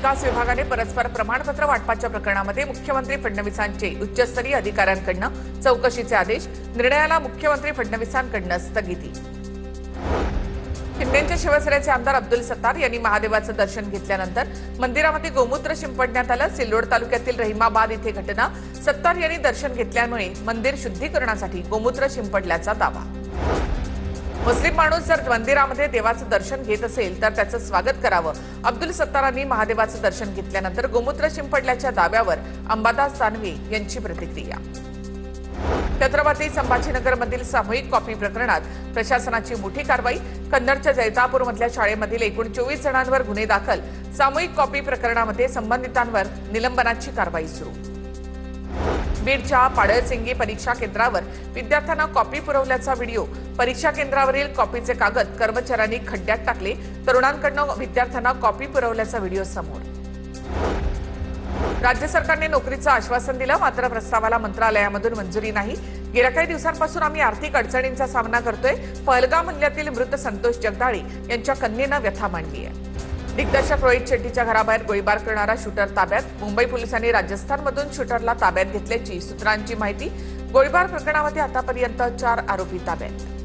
विकास विभागाने परस्पर प्रमाणपत्र वाटपाच्या प्रकरणामध्ये मुख्यमंत्री फडणवीसांचे उच्चस्तरीय अधिकाऱ्यांकडून चौकशीचे आदेश. निर्णयाला मुख्यमंत्री फडणवीसांकडून स्थगिती. शिंदेचे शिवसेनेचे आमदार अब्दुल सत्तार यांनी महादेवाचं दर्शन घेतल्यानंतर मंदिरामध्ये गोमूत्र शिंपडण्यात आलं. सिल्लोड तालुक्यातील रहिमाबाद इथे घटना. सत्तार यांनी दर्शन घेतल्यामुळे मंदिर शुद्धीकरणासाठी गोमूत्र शिंपडल्याचा दावा. मुस्लिम माणूस जर मंदिरामध्ये देवाचं दर्शन घेत असेल तर त्याचं स्वागत करावं. अब्दुल सत्तारांनी महादेवाचं दर्शन घेतल्यानंतर गोमूत्र शिंपडल्याच्या दाव्यावर अंबादास दानवे यांची प्रतिक्रिया. छत्रपती संभाजीनगरमधील सामूहिक कॉपी प्रकरणात प्रशासनाची मोठी कारवाई. कन्नडच्या जैतापूरमधल्या शाळेमधील एकूण 24 जणांवर गुन्हे दाखल. सामूहिक कॉपी प्रकरणामध्ये संबंधितांवर निलंबनाची कारवाई सुरू. बीडच्या पाडळसिंगी परीक्षा केंद्रावर विद्यार्थ्यांना कॉपी पुरवल्याचा व्हिडिओ. परीक्षा केंद्रावरील कॉपीचे कागद कर्मचाऱ्यांनी खड्ड्यात टाकले. तरुणांकडून विद्यार्थ्यांना कॉपी पुरवल्याचा व्हिडिओ समोर. राज्य सरकारने नोकरीचं आश्वासन दिलं, मात्र प्रस्तावाला मंत्रालयामधून मंजुरी नाही. गेल्या काही दिवसांपासून आम्ही आर्थिक अडचणींचा सामना करतोय. पहलगाम हल्ल्यातील मृत संतोष जगदाळे यांच्या कन्येनं व्यथा मांडली आहे. दिग्दर्शक रोहित शेट्टीच्या घराबाहेर गोळीबार करणारा शूटर ताब्यात. मुंबई पोलिसांनी राजस्थानमधून शूटरला ताब्यात घेतल्याची सूत्रांची माहिती. गोळीबार प्रकरणामध्ये आतापर्यंत 4 आरोपी ताब्यात.